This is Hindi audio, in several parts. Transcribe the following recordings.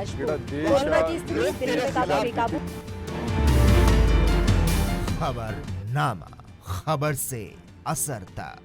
मजबूत, माओवादी स्थिति दिल्ली में काफी बेकाबू। खबरनामा, खबर से असर तक।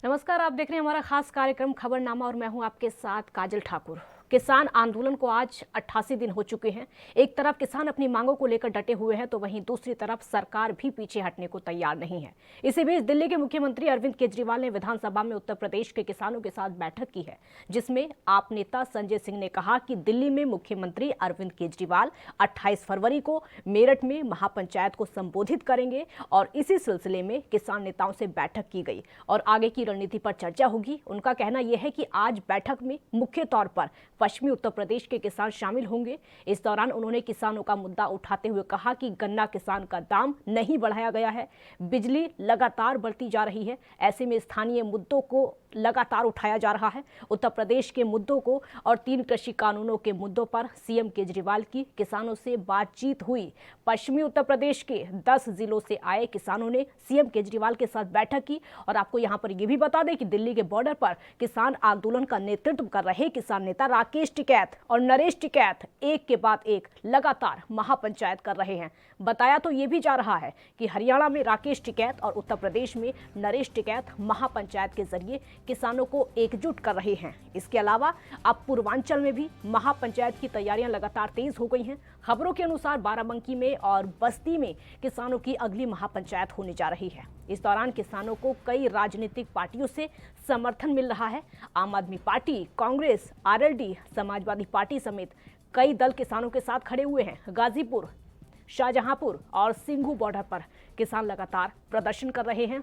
नमस्कार, आप देख रहे हैं हमारा खास कार्यक्रम खबरनामा और मैं हूं आपके साथ काजल ठाकुर। किसान आंदोलन को आज 88 दिन हो चुके हैं। एक तरफ किसान अपनी मांगों को लेकर डटे हुए हैं तो वहीं दूसरी तरफ सरकार भी पीछे हटने को तैयार नहीं है। इसी बीच दिल्ली के मुख्यमंत्री अरविंद केजरीवाल ने विधानसभा में उत्तर प्रदेश के किसानों के साथ बैठक की है, जिसमें आप नेता संजय सिंह ने कहा कि दिल्ली में मुख्यमंत्री अरविंद केजरीवाल 28 फरवरी को मेरठ में महापंचायत को संबोधित करेंगे और इसी सिलसिले में किसान नेताओं से बैठक की गई और आगे की रणनीति पर चर्चा होगी। उनका कहना यह है कि आज बैठक में मुख्य तौर पर पश्चिमी उत्तर प्रदेश के किसान शामिल होंगे। इस दौरान उन्होंने किसानों का मुद्दा उठाते हुए कहा कि गन्ना किसान का दाम नहीं बढ़ाया गया है, बिजली लगातार बढ़ती जा रही है, ऐसे में स्थानीय मुद्दों को लगातार उठाया जा रहा है। उत्तर प्रदेश के मुद्दों को और 3 कृषि कानूनों के मुद्दों पर सीएम केजरीवाल की किसानों से बातचीत हुई। पश्चिमी उत्तर प्रदेश के 10 जिलों से आए किसानों ने सीएम केजरीवाल के साथ बैठक की और आपको यहां पर यह भी बता दें कि दिल्ली के बॉर्डर पर किसान आंदोलन का नेतृत्व कर रहे किसान नेता राकेश टिकैत और नरेश टिकैत एक के बाद एक लगातार महापंचायत कर रहे हैं। बताया तो ये भी जा रहा है कि हरियाणा में राकेश टिकैत और उत्तर प्रदेश में नरेश टिकैत महापंचायत के जरिए किसानों को एकजुट कर रहे हैं। इसके अलावा अब पूर्वांचल में भी महापंचायत की तैयारियां लगातार तेज हो गई हैं। खबरों के अनुसार बाराबंकी में और बस्ती में किसानों की अगली महापंचायत होने जा रही है। इस दौरान किसानों को कई राजनीतिक पार्टियों से समर्थन मिल रहा है। आम आदमी party, Congress, RLD, Samajwadi party समेत कई दल किसानों के साथ खड़े हुए हैं। गाजीपुर, शाहजहांपुर और सिंघू बॉर्डर पर किसान लगातार प्रदर्शन कर रहे हैं।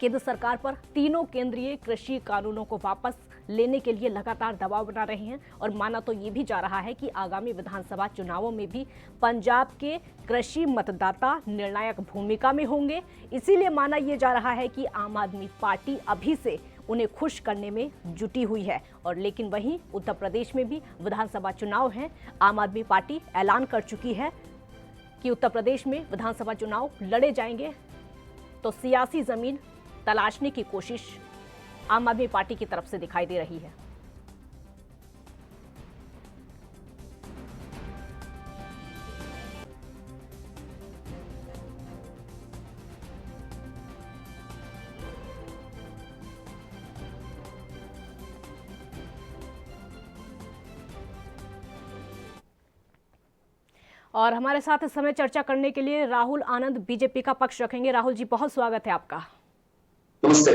केंद्र सरकार पर तीनों केंद्रीय कृषि कानूनों को वापस लेने के लिए लगातार दबाव बना रहे हैं और माना तो ये भी जा रहा है कि आगामी विधानसभा चुनावों में भी पंजाब के कृषि मतदाता निर्णायक भूमिका में होंगे। इसीलिए माना यह जा रहा है कि आम आदमी पार्टी अभी से उन्हें खुश करने में जुटी हुई है। और लेकिन वहीं उत्तर प्रदेश में भी विधानसभा चुनाव हैं। आम आदमी पार्टी ऐलान कर चुकी है कि उत्तर प्रदेश में विधानसभा चुनाव लड़े जाएंगे, तो सियासी जमीन तलाशने की कोशिश आम आदमी पार्टी की तरफ से दिखाई दे रही है। और हमारे साथ इस समय चर्चा करने के लिए राहुल आनंद बीजेपी का पक्ष रखेंगे। राहुल जी, बहुत स्वागत है आपका। नमस्ते।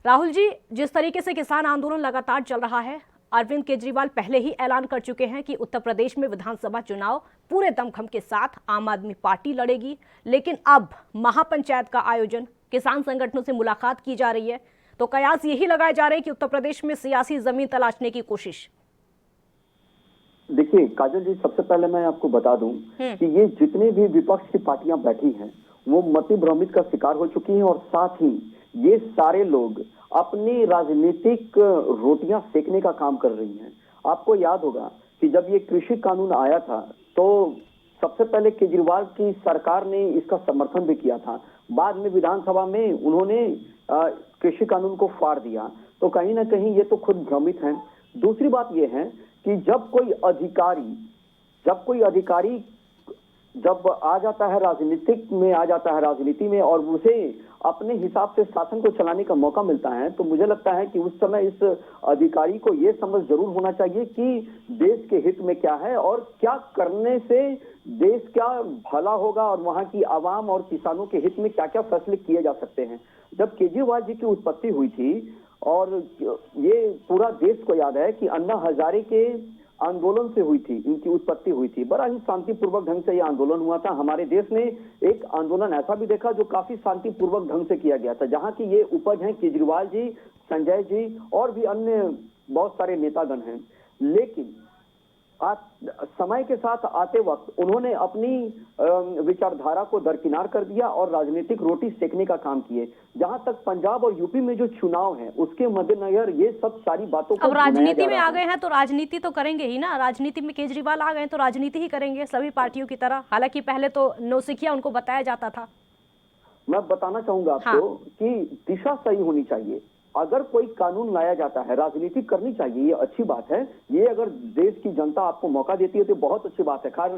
राहुल जी, जिस तरीके से किसान आंदोलन लगातार चल रहा है, अरविंद केजरीवाल पहले ही ऐलान कर चुके हैं कि उत्तर प्रदेश में विधानसभा चुनाव पूरे दमखम के साथ आम आदमी पार्टी लड़ेगी, लेकिन अब महापंचायत का आयोजन, किसान संगठनों से मुलाकात की जा रही है, तो कयास यही लगाए जा रहे हैं कि उत्तर प्रदेश में सियासी जमीन तलाशने की कोशिश। देखिए काजल जी, सबसे पहले मैं आपको बता दूं कि ये जितने भी विपक्ष की पार्टियां बैठी हैं वो मति भ्रमित का शिकार हो चुकी हैं और साथ ही ये सारे लोग अपनी राजनीतिक रोटियां सेकने का काम कर रही हैं। आपको याद होगा कि जब ये कृषि कानून आया था तो सबसे पहले केजरीवाल की सरकार ने इसका समर्थन भी किया था। बाद में विधानसभा में उन्होंने कृषि कानून को फाड़ दिया। तो कहीं ना कहीं ये तो खुद भ्रमित हैं। दूसरी बात यह है कि जब कोई अधिकारी जब आ जाता है राजनीति में और उसे अपने हिसाब से शासन को चलाने का मौका मिलता है, तो मुझे लगता है कि उस समय इस अधिकारी को यह समझ जरूर होना चाहिए कि देश के हित में क्या है और क्या करने से देश क्या भला होगा और वहां की आवाम और किसानों के हित में क्या क्या फैसले किए जा सकते हैं। जब केजरीवाल जी की उत्पत्ति हुई थी, और ये पूरा देश को याद है कि अन्ना हजारे के आंदोलन से हुई थी, इनकी उत्पत्ति हुई थी। बड़ा ही शांतिपूर्वक ढंग से ये आंदोलन हुआ था। हमारे देश ने एक आंदोलन ऐसा भी देखा जो काफी शांतिपूर्वक ढंग से किया गया था, जहां की ये उपज है केजरीवाल जी, संजय जी और भी अन्य बहुत सारे नेतागण हैं। लेकिन समय के साथ आते वक्त उन्होंने अपनी विचारधारा को दरकिनार कर दिया और राजनीतिक रोटी सेकने का काम किए। जहां तक पंजाब और यूपी में जो चुनाव है उसके मद्देनजर ये सब सारी बातों को अब राजनीति में आ गए हैं तो राजनीति तो करेंगे ही ना। राजनीति में केजरीवाल आ गए तो राजनीति ही करेंगे सभी पार्टियों की तरह। हालांकि पहले तो नौसिखिया उनको बताया जाता था। मैं बताना चाहूंगा आपको कि दिशा सही होनी चाहिए। अगर कोई कानून लाया जाता है, राजनीति करनी चाहिए, ये अच्छी बात है। ये अगर देश की जनता आपको मौका देती है तो बहुत अच्छी बात है। खास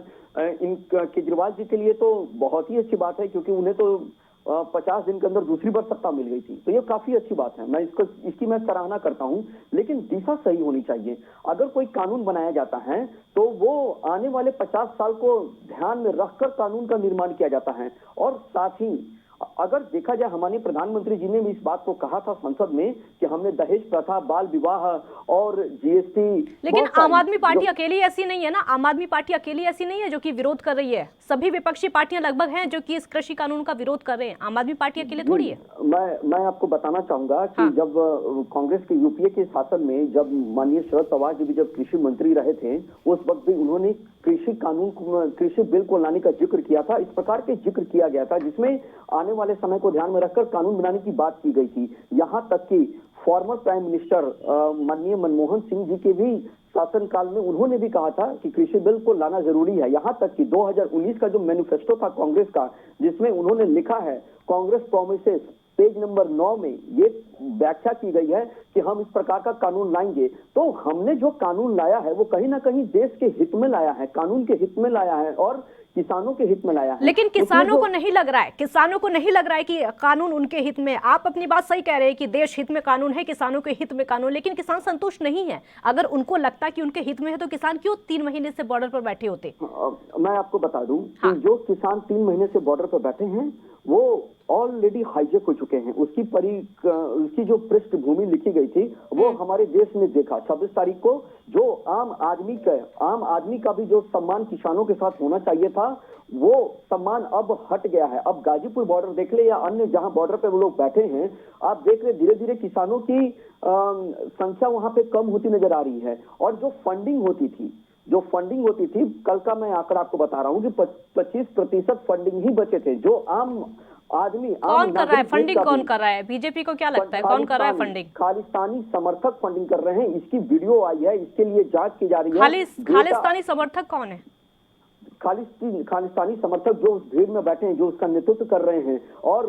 इन केजरीवाल जी के लिए तो बहुत ही अच्छी बात है, क्योंकि उन्हें तो 50 दिन के अंदर दूसरी बार सत्ता मिल गई थी, तो ये काफी अच्छी बात है। मैं इसकी मैं सराहना करता हूं, लेकिन दिशा सही होनी चाहिए। अगर कोई कानून बनाया जाता है तो वो आने वाले 50 साल को ध्यान में रखकर कानून का निर्माण किया जाता है। और साथ ही अगर देखा जाए, हमारे प्रधानमंत्री जी ने भी इस बात को कहा था संसद में कि हमने दहेज प्रथा, बाल विवाह और जीएसटी, लेकिन आम आदमी पार्टी अकेली ऐसी नहीं है ना। आम आदमी पार्टी अकेली ऐसी नहीं है जो कि विरोध कर रही है। सभी विपक्षी पार्टियां लगभग हैं जो कि इस कृषि कानून का विरोध कर रहे हैं। आम आदमी पार्टी अकेले थोड़ी है। मैं आपको बताना चाहूंगा कि जब कांग्रेस के यूपीए के शासन में जब माननीय शरद पवार जी भी जब कृषि मंत्री रहे थे, उस वक्त भी उन्होंने कृषि कानून, कृषि बिल को लाने का जिक्र किया था। इस प्रकार के जिक्र किया गया था जिसमें आने वाले समय को ध्यान में रखकर कानून बनाने की बात की गई थी। यहां तक कि फॉर्मर प्राइम मिनिस्टर माननीय मनमोहन सिंह जी के भी शासनकाल में उन्होंने भी कहा था कि कृषि बिल को लाना जरूरी है। यहां तक कि 2019 का जो मैनिफेस्टो था कांग्रेस का, जिसमें उन्होंने लिखा है कांग्रेस प्रोमिसेस, पेज नंबर 9 में ये व्याख्या की गई है कि हम इस प्रकार का कानून लाएंगे। तो हमने जो कानून लाया है वो कहीं ना कहीं देश के हित में लाया है, कानून के हित में लाया है और किसानों के हित में लाया है। लेकिन किसानों को नहीं लग रहा है, किसानों को नहीं लग रहा है कि कानून उनके हित में। आप अपनी बात सही कह रहे हैं कि देश हित में कानून है, किसानों के हित में कानून, लेकिन किसान संतुष्ट नहीं है। अगर उनको लगता कि उनके हित में है तो किसान क्यों 3 महीने से बॉर्डर पर बैठे होते? मैं आपको बता दूं कि जो किसान 3 महीने से बॉर्डर पर बैठे हैं वो ऑलरेडी हाईजेक हो चुके हैं। उसकी जो पृष्ठभूमि लिखी गई थी वो हमारे देश ने देखा। 26 तारीख को जो आम आदमी का भी जो सम्मान किसानों के साथ होना चाहिए था, वो सम्मान अब हट गया है। अब गाजीपुर बॉर्डर देख ले या अन्य जहां बॉर्डर पे वो लोग बैठे हैं, आप देख रहे धीरे धीरे किसानों की संख्या वहां पे कम होती नजर आ रही है। और जो फंडिंग होती थी, कल का मैं आंकड़ा आपको बता रहा हूँ कि 25% फंडिंग ही बचे थे। जो आम आदमी, कौन कर रहा है फंडिंग? कौन कर रहा है? बीजेपी को क्या लगता है कौन कर रहा है फंडिंग? खालिस्तानी समर्थक फंडिंग कर रहे हैं। इसकी वीडियो आई है, इसके लिए जांच की जा रही है। खालिस्तानी समर्थक कौन है? खालिस्तानी समर्थक जो उस भीड़ में बैठे हैं, जो उसका नेतृत्व कर रहे हैं, और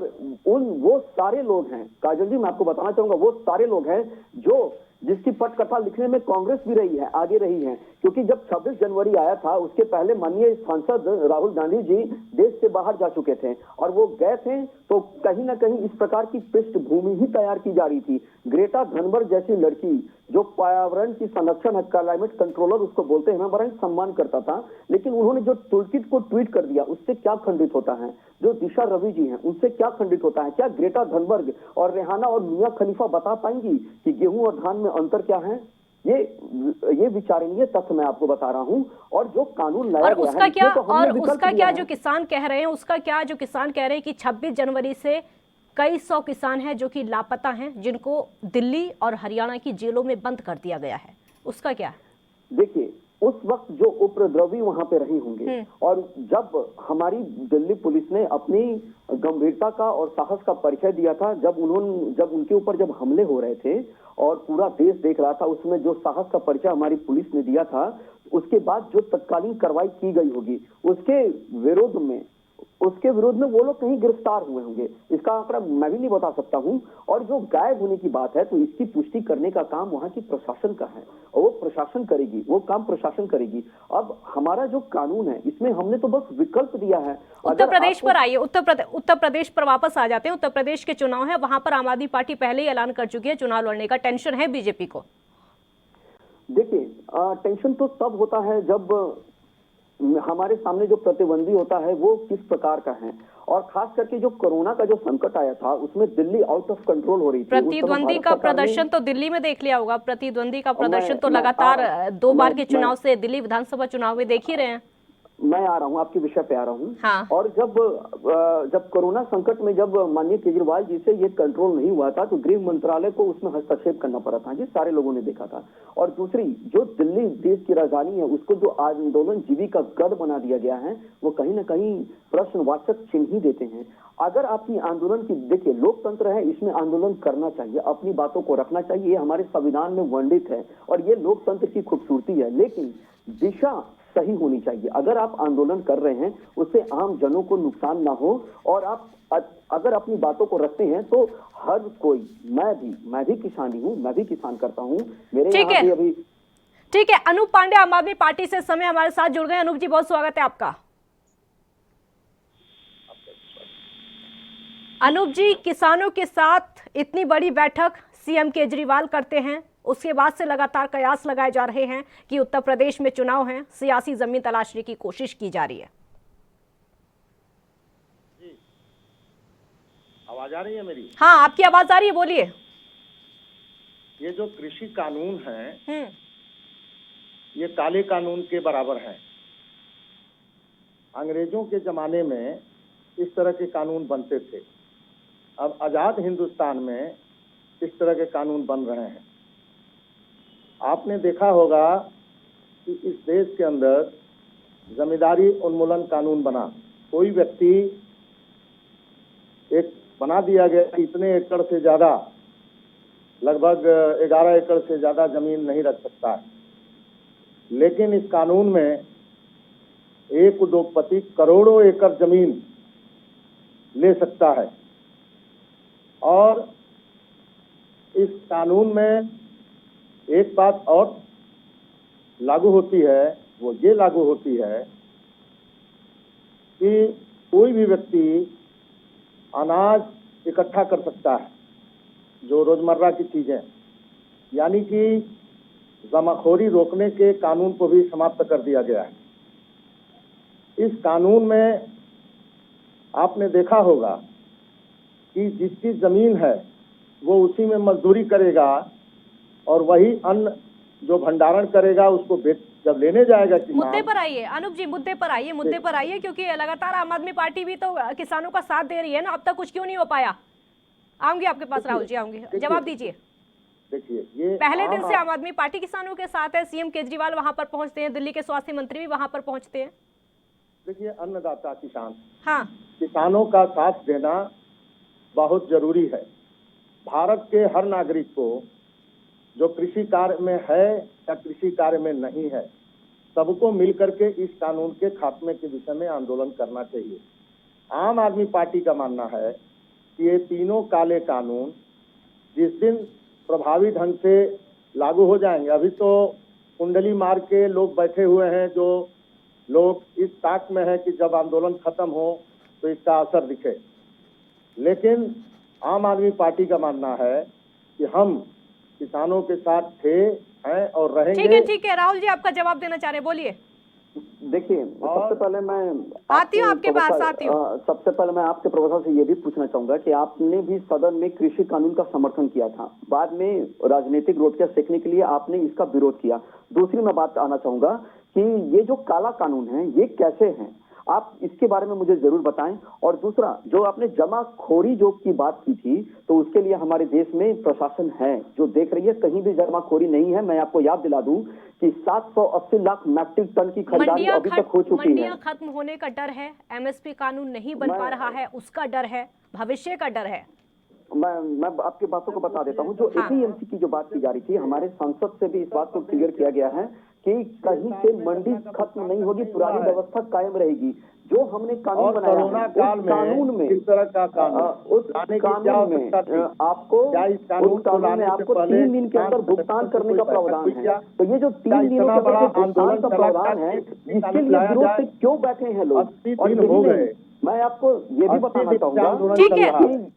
वो सारे लोग हैं, काजल जी मैं आपको बताना चाहूंगा, वो सारे लोग हैं जिसकी पटकथा लिखने में कांग्रेस भी रही है, आगे रही है। क्योंकि जब 26 जनवरी आया था उसके पहले माननीय सांसद राहुल गांधी जी देश से बाहर जा चुके थे, और वो गए थे तो कहीं ना कहीं इस प्रकार की पृष्ठभूमि ही तैयार की जा रही थी। ग्रेटा थनबर्ग जैसी लड़की जो पर्यावरण की संरक्षण है, क्लाइमेट कंट्रोलर उसको बोलते हैं, मैं बड़ा सम्मान करता था, लेकिन उन्होंने जो टूलकिट को ट्वीट कर दिया उससे क्या खंडित होता है? जो दिशा रवि जी हैं उनसे क्या खंडित होता है? क्या ग्रेटा थनबर्ग और रेहाना और मियां खलीफा बता पाएंगी कि गेहूं और धान में अंतर क्या है? ये विचारणीय तथ्य मैं आपको बता रहा हूं। और जो कानून लाया गया है उसका क्या जो किसान कह रहे हैं, उसका क्या जो किसान कह रहे हैं कि 26 जनवरी से कई 100 किसान हैं जो कि लापता हैं, जिनको दिल्ली और हरियाणा की जेलों में बंद कर दिया गया है, उसका क्या है? देखिए, उस वक्त जो उपद्रवी वहां पे रहे होंगे, और जब हमारी दिल्ली पुलिस ने अपनी गंभीरता का और साहस का परिचय दिया था, जब उनके ऊपर जब हमले हो रहे थे और पूरा देश देख रहा था, उसमें जो साहस का परिचय हमारी पुलिस ने दिया था, उसके बाद जो तत्कालीन कार्रवाई की गई होगी उसके विरोध में वो लोग कहीं गिरफ्तार हुए होंगे, इसका आंकड़ा मैं भी नहीं बता सकता हूं। और जो गायब होने की बात है तो इसकी पुष्टि करने का काम वहां की प्रशासन का है, और वो प्रशासन करेगी, वो काम प्रशासन करेगी। अब हमारा जो कानून है इसमें हमने तो बस विकल्प दिया है। उत्तर प्रदेश पर आइए, उत्तर प्रदेश पर वापस आ जाते हैं। उत्तर प्रदेश के चुनाव है, वहां पर आम आदमी पार्टी पहले ही ऐलान कर चुकी है चुनाव लड़ने का। टेंशन है बीजेपी को? देखिए, टेंशन तो तब होता है जब हमारे सामने जो प्रतिद्वंदी होता है वो किस प्रकार का है, और खास करके जो कोरोना का जो संकट आया था उसमें दिल्ली आउट ऑफ कंट्रोल हो रही थी। प्रतिद्वंदी का प्रदर्शन तो दिल्ली में देख लिया होगा। प्रतिद्वंदी का प्रदर्शन तो लगातार 2 बार के चुनाव से दिल्ली विधानसभा चुनाव में देख ही रहे हैं। मैं आ रहा हूँ, आपके विषय पे आ रहा हूँ। हाँ। और जब कोरोना संकट में जब माननीय केजरीवाल जी से ये कंट्रोल नहीं हुआ था तो गृह मंत्रालय को उसमें हस्तक्षेप करना पड़ा था, जी सारे लोगों ने देखा था। और दूसरी, जो दिल्ली देश की राजधानी है उसको जो आंदोलन जीविका गढ़ बना दिया गया है, वो कहीं ना कहीं प्रश्नवाचक चिन्ह ही देते हैं। अगर आपकी आंदोलन की, देखिए लोकतंत्र है, इसमें आंदोलन करना चाहिए, अपनी बातों को रखना चाहिए, ये हमारे संविधान में वर्णित है और ये लोकतंत्र की खूबसूरती है। लेकिन दिशा सही होनी चाहिए। अगर आप आंदोलन कर रहे हैं उससे आम जनों को नुकसान ना हो और आप अगर अपनी बातों को रखते हैं तो हर कोई, मैं भी किसानी हूँ, मैं भी किसान करता हूँ, मेरे यहाँ भी अभी। ठीक है, अनूप पांडे आम आदमी पार्टी से समय हमारे साथ जुड़ गए। अनूप जी, बहुत स्वागत है आपका। अनूप जी, किसानों के साथ इतनी बड़ी बैठक सीएम केजरीवाल करते हैं, उसके बाद से लगातार कयास लगाए जा रहे हैं कि उत्तर प्रदेश में चुनाव हैं, सियासी जमीन तलाशने की कोशिश की जा रही है। जी, आवाज आ रही है मेरी? हाँ, आपकी आवाज आ रही है, बोलिए। ये जो कृषि कानून है ये काले कानून के बराबर है। अंग्रेजों के जमाने में इस तरह के कानून बनते थे, अब आजाद हिंदुस्तान में इस तरह के कानून बन रहे हैं। आपने देखा होगा कि इस देश के अंदर जमींदारी उन्मूलन कानून बना। कोई व्यक्ति एक बना दिया गया, इतने एकड़ से ज्यादा, लगभग 11 एकड़ से ज्यादा जमीन नहीं रख सकता है। लेकिन इस कानून में एक उद्योगपति करोड़ों एकड़ जमीन ले सकता है। और इस कानून में एक बात और लागू होती है, वो ये लागू होती है कि कोई भी व्यक्ति अनाज इकट्ठा कर सकता है, जो रोजमर्रा की चीजें, यानी कि जमाखोरी रोकने के कानून को भी समाप्त कर दिया गया है। इस कानून में आपने देखा होगा कि जिसकी जमीन है वो उसी में मजदूरी करेगा और वही अन्न जो भंडारण करेगा उसको जब लेने जाएगा किसान। मुद्दे पर आइए अनूप जी, मुद्दे पर आइए, क्योंकि लगातार आम आदमी पार्टी भी तो किसानों का साथ दे रही है ना, अब तक कुछ क्यों नहीं हो पाया? आऊंगी आपके पास, राहुल जी आऊंगी, जवाब दीजिए। देखिए, ये पहले दिन से आम आदमी पार्टी किसानों के साथ है, सीएम केजरीवाल वहां पर पहुंचते हैं, दिल्ली के स्वास्थ्य मंत्री भी वहां पर पहुंचते हैं। देखिए, अन्नदाता किसान, हाँ, किसानों का साथ देना बहुत जरूरी है। भारत के हर नागरिक को, जो कृषि कार्य में है या कृषि कार्य में नहीं है, सबको मिलकर के इस कानून के खात्मे के विषय में आंदोलन करना चाहिए। आम आदमी पार्टी का मानना है कि ये तीनों काले कानून जिस दिन प्रभावी ढंग से लागू हो जाएंगे, अभी तो कुंडली मार के लोग बैठे हुए हैं, जो लोग इस ताक में है कि जब आंदोलन खत्म हो तो इसका असर दिखे। लेकिन आम आदमी पार्टी का मानना है कि हम किसानों के साथ थे, हैं और रहेंगे। ठीक है, राहुल जी आपका जवाब देना चाह रहे हैं, बोलिए। देखिए, सबसे पहले मैं आती हूँ आपके पास, आती हूँ। सबसे पहले मैं आपके प्रोफेसर से ये भी पूछना चाहूंगा कि आपने भी सदन में कृषि कानून का समर्थन किया था, बाद में राजनीतिक रोटियां सेकने के लिए आपने इसका विरोध किया। दूसरी मैं बात आना चाहूंगा कि ये जो काला कानून है ये कैसे है, आप इसके बारे में मुझे जरूर बताएं। और दूसरा, जो आपने जमाखोरी जो की बात की थी, तो उसके लिए हमारे देश में प्रशासन है जो देख रही है, कहीं भी जमाखोरी नहीं है। मैं आपको याद दिला दूं कि 780 लाख मैट्रिक टन की खरीदारी अभी तक हो चुकी है। मंडियां खत्म होने का डर है, एमएसपी कानून नहीं बन पा रहा है उसका डर है, भविष्य का डर है। मैं आपकी बातों को बता देता हूं। जो एपीएमसी की जो बात की जा रही थी, हमारे संसद से भी इस बात को क्लियर किया गया है कि कहीं से मंडी खत्म नहीं होगी, पुरानी व्यवस्था कायम रहेगी। जो हमने कानून बनाया है, उस कानून में, उस कानून में आपको 3 दिन के अंदर भुगतान करने का प्रावधान है। तो ये जो 3 दिनों के भुगतान का प्रावधान है, इसके लिए विरोध से क्यों बैठे हैं लोग? और मैं आपको ये भी बताना चाहूंगा।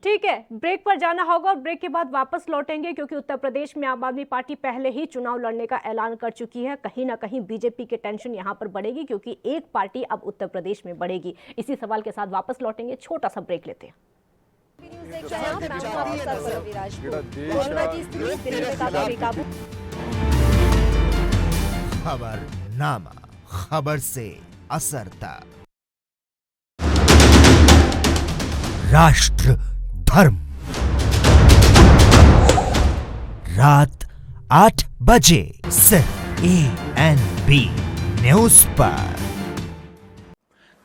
ठीक है, ब्रेक पर जाना होगा और ब्रेक के बाद वापस लौटेंगे, क्योंकि उत्तर प्रदेश में आम आदमी पार्टी पहले ही चुनाव लड़ने का ऐलान कर चुकी है। कहीं ना कहीं बीजेपी के टेंशन यहां पर बढ़ेगी, क्योंकि एक पार्टी अब उत्तर प्रदेश में बढ़ेगी। इसी सवाल के साथ वापस लौटेंगे, छोटा सा ब्रेक लेते हैं। खबरनामा, खबर से असर तक। राष्ट्र धर्म, रात 8 बजे सिर्फ ANB न्यूज पर।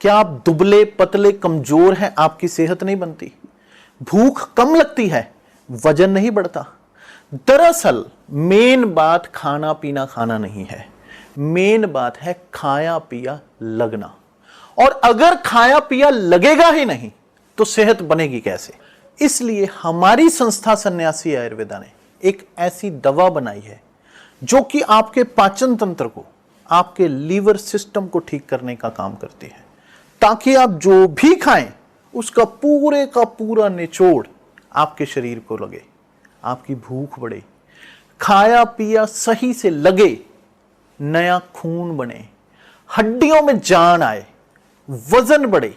क्या आप दुबले पतले कमजोर हैं, आपकी सेहत नहीं बनती, भूख कम लगती है, वजन नहीं बढ़ता? दरअसल मेन बात खाना पीना खाना नहीं है, मेन बात है खाया पिया लगना। और अगर खाया पिया लगेगा ही नहीं तो सेहत बनेगी कैसे? इसलिए हमारी संस्था सन्यासी आयुर्वेदा ने एक ऐसी दवा बनाई है जो कि आपके पाचन तंत्र को, आपके लीवर सिस्टम को ठीक करने का काम करती है, ताकि आप जो भी खाएं उसका पूरे का पूरा निचोड़ आपके शरीर को लगे, आपकी भूख बढ़े, खाया पिया सही से लगे, नया खून बने, हड्डियों में जान आए, वजन बढ़े,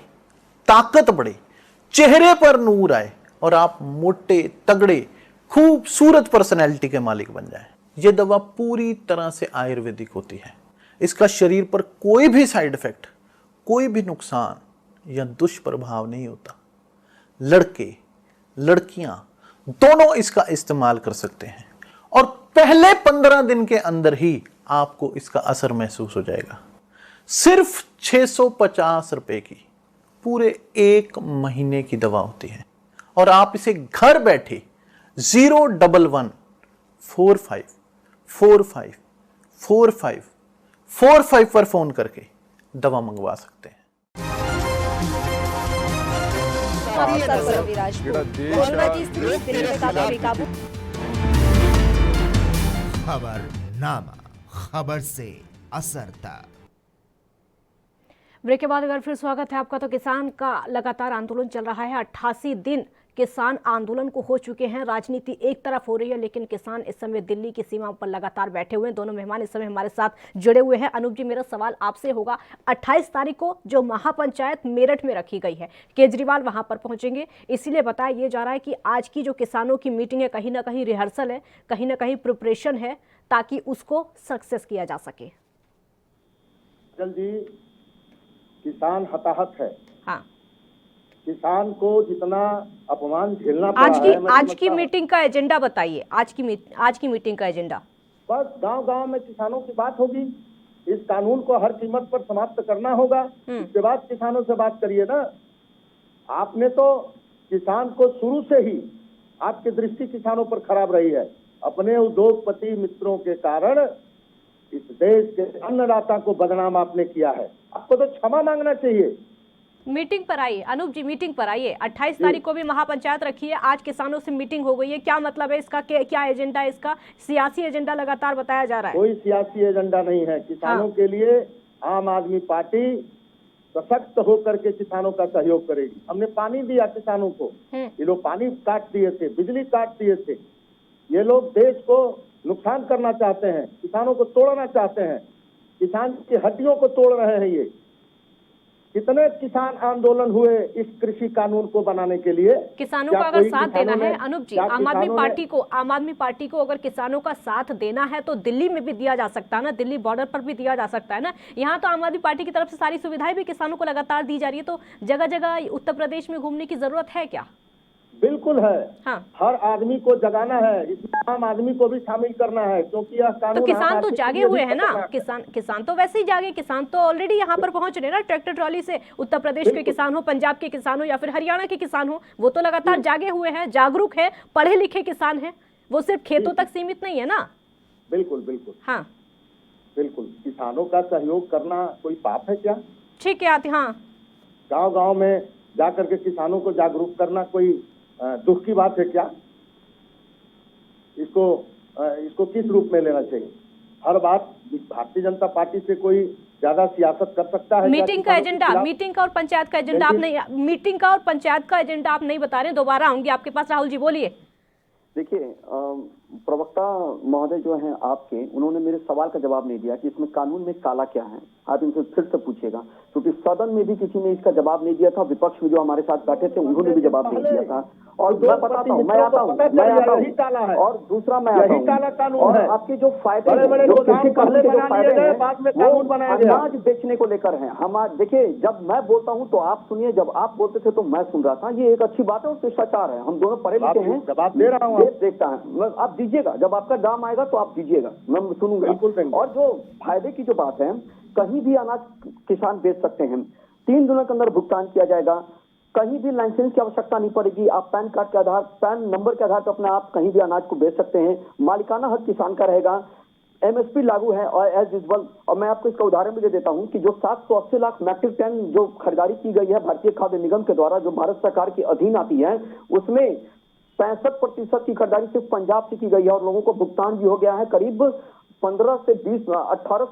ताकत बढ़े, चेहरे पर नूर आए और आप मोटे तगड़े खूबसूरत पर्सनैलिटी के मालिक बन जाएं। यह दवा पूरी तरह से आयुर्वेदिक होती है। इसका शरीर पर कोई भी साइड इफेक्ट, कोई भी नुकसान या दुष्प्रभाव नहीं होता। लड़के लड़कियां दोनों इसका इस्तेमाल कर सकते हैं और पहले 15 दिन के अंदर ही आपको इसका असर महसूस हो जाएगा। सिर्फ 650 रुपए की पूरे 1 महीने की दवा होती है और आप इसे घर बैठे 01145454545 पर फोन करके दवा मंगवा सकते हैं। खबरनामा, खबर से असर तक। ब्रेक के बाद अगर फिर स्वागत है आपका। तो किसान का लगातार आंदोलन चल रहा है। 88 दिन किसान आंदोलन को हो चुके हैं। राजनीति एक तरफ हो रही है, लेकिन किसान इस समय दिल्ली की सीमा पर लगातार बैठे हुए हैं। दोनों मेहमान इस समय हमारे साथ जुड़े हुए हैं। अनूप जी, मेरा सवाल आपसे होगा, 28 तारीख को जो महापंचायत मेरठ में रखी गई है, केजरीवाल वहां पर पहुंचेंगे, इसीलिए बताया ये जा रहा है कि आज की जो किसानों की मीटिंग है, कहीं ना कहीं रिहर्सल है, कहीं ना कहीं प्रिपरेशन है, ताकि उसको सक्सेस किया जा सके। जल्दी किसान हताहत है। हाँ, किसान को जितना अपमान झेलना पड़ा आज की मीटिंग का एजेंडा बताइए। आज की मीटिंग का एजेंडा बस गांव-गांव में किसानों की बात होगी। इस कानून को हर कीमत पर समाप्त करना होगा। इसके बाद किसानों से बात करिए ना। आपने तो किसान को शुरू से ही, आपकी दृष्टि किसानों पर खराब रही है। अपने उद्योगपति मित्रों के कारण इस देश के अन्नदाता को बदनाम आपने किया है। आपको तो क्षमा मांगना चाहिए। मीटिंग पर आइए अनूप जी, मीटिंग पर आइए। 28 तारीख को भी महापंचायत रखी है, आज किसानों से मीटिंग हो गई है। क्या मतलब है इसका? क्या एजेंडा है इसका? सियासी एजेंडा लगातार बताया जा रहा है। कोई सियासी एजेंडा नहीं है। किसानों के लिए आम आदमी पार्टी सशक्त होकर के किसानों का सहयोग करेगी। हमने पानी दिया किसानों को, ये लोग पानी काट दिए थे, बिजली काट दिए थे। ये लोग देश को नुकसान करना चाहते हैं, किसानों को तोड़ना चाहते हैं, किसान की हड्डियों को तोड़ रहे हैं। ये कितने किसान आंदोलन हुए इस कृषि कानून को बनाने के लिए। किसानों का अगर साथ देना है अनूप जी, आम आदमी पार्टी को अगर किसानों का साथ देना है तो दिल्ली में भी दिया जा सकता है ना, दिल्ली बॉर्डर पर भी दिया जा सकता है ना। यहाँ तो आम आदमी पार्टी की तरफ से सारी सुविधाएं भी किसानों को लगातार दी जा रही है, तो जगह जगह उत्तर प्रदेश में घूमने की जरूरत है क्या? बिल्कुल है। हाँ। हर आदमी को जगाना है, इसमें आम आदमी को भी शामिल करना है, क्योंकि यह कानून। तो किसान तो जागे हुए हैं ना, किसान तो वैसे ही जागे, किसान तो ऑलरेडी यहाँ पर पहुंच रहे ना ट्रैक्टर ट्रॉली से। उत्तर प्रदेश के किसान हो, पंजाब के किसान हो या फिर हरियाणा के किसान हो, वो तो लगातार जागे हुए हैं, जागरूक है, पढ़े लिखे किसान है। वो सिर्फ खेतों तक सीमित नहीं है ना। बिल्कुल बिल्कुल। हाँ बिल्कुल, किसानों का सहयोग करना कोई पाप है क्या? ठीक है आती। हाँ, गांव गांव में जाकर के किसानों को जागरूक करना कोई दुख की बात है क्या? इसको किस रूप में लेना चाहिए? हर बात भारतीय जनता पार्टी से कोई ज्यादा सियासत कर सकता है? मीटिंग का एजेंडा, मीटिंग का और पंचायत का एजेंडा आप नहीं, मीटिंग का और पंचायत का एजेंडा आप नहीं बता रहे। दोबारा आऊंगी आपके पास। राहुल जी बोलिए। देखिए, प्रवक्ता महोदय जो हैं आपके, उन्होंने मेरे सवाल का जवाब नहीं दिया कि इसमें कानून में काला क्या है। आप इनसे फिर से पूछिएगा, क्योंकि सदन में भी किसी ने इसका जवाब नहीं दिया था। विपक्ष में जो हमारे साथ बैठे थे उन्होंने भी जवाब नहीं दिया था। और मैं बताता हूँ, मैं आता हूँ। और दूसरा मैं आता हूँ, और आपके जो फायदे अनाज बेचने को लेकर है। हम देखिए, जब मैं बोलता हूँ तो आप सुनिए, जब आप बोलते थे तो मैं सुन रहा था। ये एक अच्छी बात है और शिष्टाचार है। हम दोनों पढ़े लिखे हैं, जवाब दे रहा हूँ, देखता है। आप दीजिएगा, जब आपका दाम आएगा तो आप दीजिएगा, मैं सुनूंगा। और जो फायदे की जो बात है, कहीं भी अनाज किसान बेच सकते हैं, 3 दिनों के अंदर भुगतान किया जाएगा, कहीं भी लाइसेंस की आवश्यकता नहीं पड़ेगी। आप पैन कार्ड के आधार, पैन नंबर के आधार पर अपने आप कहीं भी अनाज को बेच सकते हैं। मालिकाना हक किसान का रहेगा। एमएसपी लागू है और एज यूजुअल, और मैं आपको इसका उदाहरण भी दे देता हूं कि जो 780 लाख मैट्रिक टन जो खरीदारी की गई है भारतीय खाद्य निगम के द्वारा, जो भारत सरकार के अधीन आती है, उसमें 65% की खरीदारी सिर्फ पंजाब से की गई है और लोगों को भुगतान भी हो गया है। करीब 18 से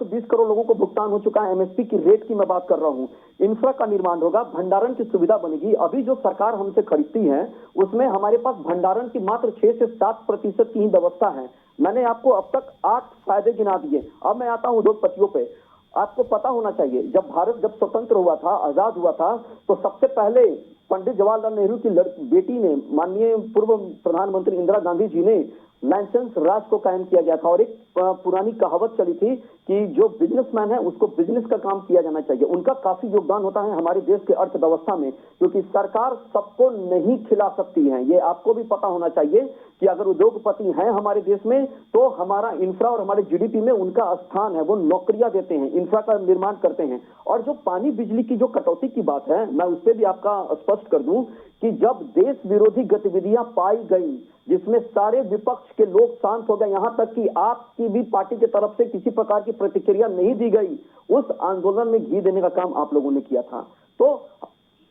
20 करोड़ लोगों को भुगतान हो चुका है। एमएसपी की रेट की मैं बात कर रहा हूं। इंफ्रा का निर्माण होगा, भंडारण की सुविधा बनेगी। अभी जो सरकार हमसे खरीदती है उसमें हमारे पास भंडारण की मात्र 6 से 7% की ही व्यवस्था है। मैंने आपको अब तक 8 फायदे गिना दिए। अब मैं आता हूं उद्योगपतियों पे। आपको पता होना चाहिए, जब भारत जब स्वतंत्र हुआ था, आजाद हुआ था, तो सबसे पहले पंडित जवाहरलाल नेहरू की बेटी ने, माननीय पूर्व प्रधानमंत्री इंदिरा गांधी जी ने लाइसेंस राज को कायम किया गया था। और एक पुरानी कहावत चली थी कि जो बिजनेसमैन है उसको बिजनेस का काम किया जाना चाहिए। उनका काफी योगदान होता है हमारे देश के अर्थव्यवस्था में, क्योंकि सरकार सबको नहीं खिला सकती है। ये आपको भी पता होना चाहिए कि अगर उद्योगपति हैं हमारे देश में तो हमारा इंफ्रा और हमारे जीडीपी में उनका स्थान है। वो नौकरियां देते हैं, इंफ्रा का निर्माण करते हैं। और जो पानी बिजली की जो कटौती की बात है, मैं उस पर भी आपका स्पष्ट कर दूं कि जब देश विरोधी गतिविधियां पाई गई, जिसमें सारे विपक्ष के लोग शांत हो गए, यहां तक कि आपकी भी पार्टी की तरफ से किसी प्रकार की प्रतिक्रिया नहीं दी गई, उस आंदोलन में घी देने का काम आप लोगों ने किया था। तो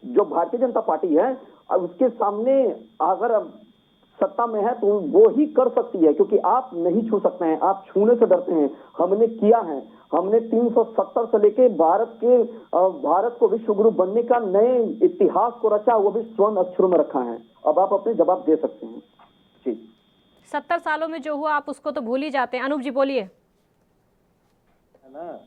जो भारतीय जनता पार्टी है, उसके सामने अगर सत्ता में है तो वो ही कर सकती है, क्योंकि आप नहीं छू सकते हैं, आप छूने से डरते हैं। हमने किया है, हमने 370 से लेके भारत को विश्व गुरु बनने का नए इतिहास को रचा, वो भी स्वर्ण अक्षरों में रखा है। अब आप अपने जवाब दे सकते हैं। जी, 70 सालों में जो हुआ आप उसको तो भूल ही जाते हैं। अनूप जी बोलिए। है ना,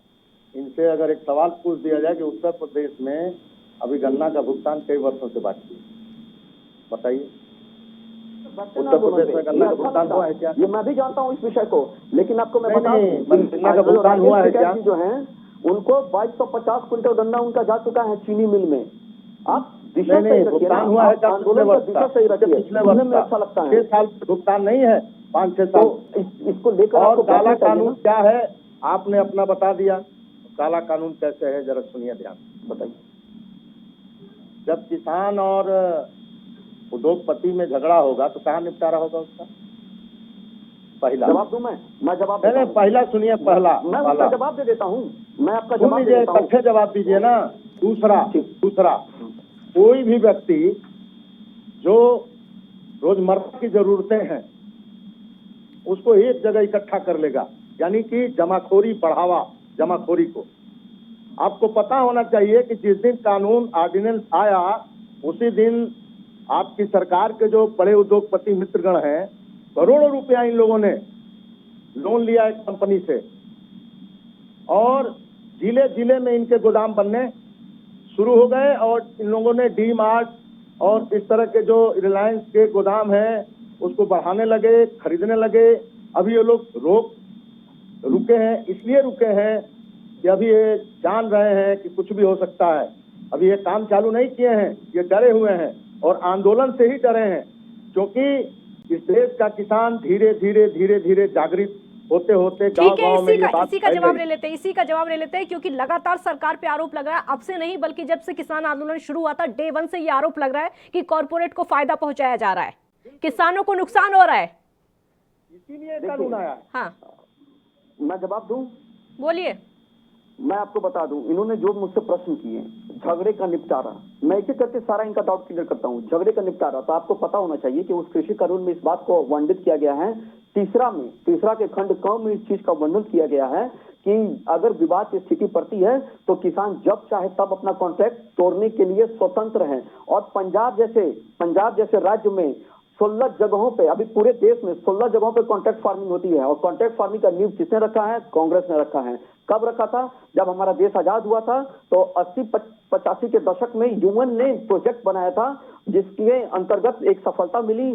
इनसे अगर एक सवाल पूछ दिया जाए कि उत्तर प्रदेश में अभी गन्ना का भुगतान कई वर्षों से बाकी है, बताइए। उत्तर प्रदेश में गन्ना का भुगतान हुआ है क्या? ये मैं भी जानता हूँ इस विषय को, लेकिन आपको मैं बता गन्ना का भुगतान हुआ है क्या? जो है उनको 2250 क्विंटल गन्ना उनका जा चुका है चीनी मिल में। आप दिशा सही रखिए, भुगतान हुआ है क्या? आंदोलन का दिशा सही रखिए, सुनने में अच्छा लगता है। 6 साल भुगतान नहीं है, 5-6 साल। तो इसको लेकर और काला कानून क्या है आपने अपना बता दिया। काला कानून कैसे है जरा सुनिए, ध्यान बताइए। जब किसान और उद्योगपति में झगड़ा होगा तो कहाँ निपटारा होगा उसका? पहला जवाब दूं मैं जवाब नहीं, पहला सुनिए, पहला मैं उसका जवाब दे देता हूँ। मैं आपका जवाब दे देता हूँ, इकट्ठे जवाब दीजिए ना। दूसरा कोई भी व्यक्ति जो रोजमर्रा की जरूरतें हैं उसको एक जगह इकट्ठा कर लेगा, यानी कि जमाखोरी बढ़ावा, जमाखोरी को। आपको पता होना चाहिए कि जिस दिन कानून ऑर्डिनेंस आया उसी दिन आपकी सरकार के जो बड़े उद्योगपति मित्रगण हैं, करोड़ों रुपया इन लोगों ने लोन लिया एक कंपनी से और जिले जिले में इनके गोदाम बनने शुरू हो गए और इन लोगों ने डी मार्ट और इस तरह के जो रिलायंस के गोदाम हैं उसको बढ़ाने लगे, खरीदने लगे। अभी ये लोग रुके हैं, इसलिए रुके हैं कि अभी ये जान रहे हैं कि कुछ भी हो सकता है। अभी ये काम चालू नहीं किए हैं, ये डरे हुए हैं और आंदोलन से ही डरे हैं, क्योंकि इस देश का किसान धीरे धीरे जागृत होते होते ठीक है। इसी का जवाब ले लेते हैं क्योंकि लगातार सरकार पे आरोप लग रहा है, अब से नहीं बल्कि जब से किसान आंदोलन शुरू हुआ था डे 1 से ये आरोप लग रहा है कि कॉर्पोरेट को फायदा पहुंचाया जा रहा है, किसानों को नुकसान हो रहा है, इसीलिए कानून आया। हाँ, मैं जवाब दूं? बोलिए। मैं आपको बता दूं, इन्होंने जो मुझसे प्रश्न किए, झगड़े का निपटारा, मैं इसे करके सारा इनका डाउट क्लियर करता हूं। झगड़े का निपटारा, तो आपको पता होना चाहिए कि उस कृषि कानून में इस बात को वर्णित किया गया है, तीसरा के खंड क में इस चीज का वर्णन किया गया है कि अगर विवाद की स्थिति पड़ती है तो किसान जब चाहे तब अपना कॉन्ट्रैक्ट तोड़ने के लिए स्वतंत्र है। और पंजाब जैसे राज्य में 16 जगहों पे, अभी पूरे देश में 16 जगहों पे कॉन्ट्रैक्ट फार्मिंग होती है। और कॉन्ट्रैक्ट फार्मिंग का नींव किसने रखा है? कांग्रेस ने रखा है। कब रखा था? जब हमारा देश आजाद हुआ था तो 80-85 के दशक में यूएन ने प्रोजेक्ट बनाया था जिसके अंतर्गत एक सफलता मिली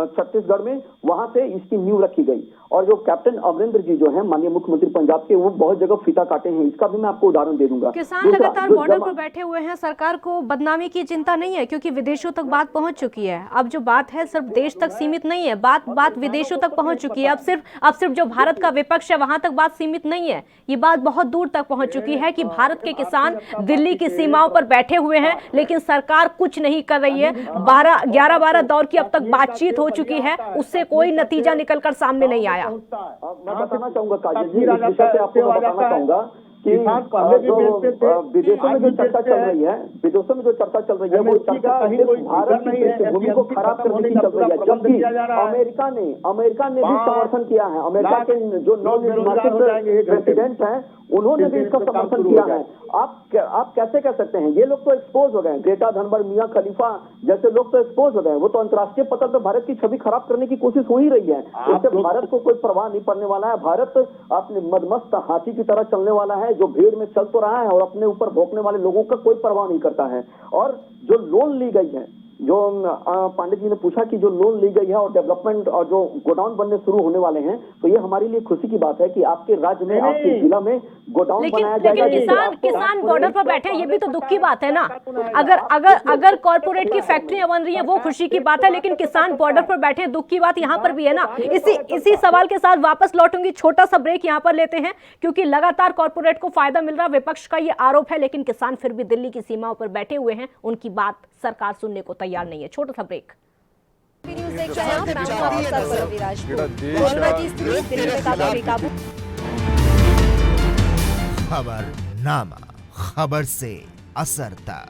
छत्तीसगढ़ में, वहां से इसकी नींव रखी गई। और जो कैप्टन अमरिंदर जी जो है माननीय मुख्यमंत्री पंजाब के, वो बहुत जगह फीता काटे हैं। इसका भी मैं आपको उदाहरण दे दूंगा। किसान लगातार बॉर्डर पर बैठे हुए हैं, सरकार को बदनामी की चिंता नहीं है क्योंकि विदेशों तक बात पहुंच चुकी है। अब जो बात है सिर्फ देश तक सीमित नहीं है, बात विदेशों तक पहुंच चुकी है। अब सिर्फ जो भारत का विपक्ष है वहां तक बात सीमित नहीं है। ये बात बहुत दूर तक पहुंच चुकी है कि भारत के किसान दिल्ली की सीमाओं पर बैठे हुए हैं, लेकिन सरकार कुछ नहीं कर रही है। 11-12 दौर की अब तक बातचीत हो चुकी है, उससे कोई नतीजा निकलकर सामने नहीं आया। मैं बताना चाहूंगा काजल जी, इस विषय पे आपको बताना चाहूंगा कि विदेशों में जो चर्चा चल रही है, विदेशों में जो चर्चा चल रही है वो चर्चा सिर्फ भारत की पृष्ठभूमि को खराब करने की चल रही है, जबकि अमेरिका ने भी समर्थन किया है। अमेरिका के जो नॉन निर्वाचित प्रेसिडेंट हैं उन्होंने भी इसका समर्थन किया है। आप कैसे कह सकते हैं? ये लोग तो एक्सपोज हो गए, ग्रेटा थनबर्ग, मियां खलीफा जैसे लोग तो एक्सपोज हो गए। वो तो अंतर्राष्ट्रीय पटल पर भारत की छवि खराब करने की कोशिश हो ही रही है। इससे भारत को कोई परवाह नहीं पड़ने वाला है। भारत अपने मदमस्त हाथी की तरह चलने वाला है, जो भीड़ में चल तो रहा है और अपने ऊपर भौंकने वाले लोगों का कोई परवाह नहीं करता है। और जो लोन ली गई है, जो पांडे जी ने पूछा कि जो लोन ली गई है और डेवलपमेंट और जो गोडाउन बनने शुरू होने वाले हैं, तो ये हमारे लिए खुशी की बात है कि आपके राज्य में, आपके जिला में गोडाउन बनाया जाएगा। लेकिन किसान बॉर्डर पर बैठे हैं, ये भी तो दुख की बात है ना। अगर कॉर्पोरेट की फैक्ट्रियां बन रही है वो खुशी की बात है, लेकिन किसान बॉर्डर पर बैठे, दुख की बात यहाँ पर भी है ना। इसी सवाल के साथ वापस लौटूंगी, छोटा सा ब्रेक यहाँ पर लेते हैं, क्योंकि लगातार कॉर्पोरेट को फायदा मिल रहा, विपक्ष का ये आरोप है, लेकिन किसान फिर भी दिल्ली की सीमाओं पर बैठे हुए हैं, उनकी बात सरकार सुनने को तैयार नहीं है। छोटा सा ब्रेक। न्यूज़ देख रहे हैं आप, मैं हूं आपके साथ पल्लवी राजपूत। कोरोना की स्थिति दिल्ली में काफी बेकाबू। खबरनामा, खबर से असर तक।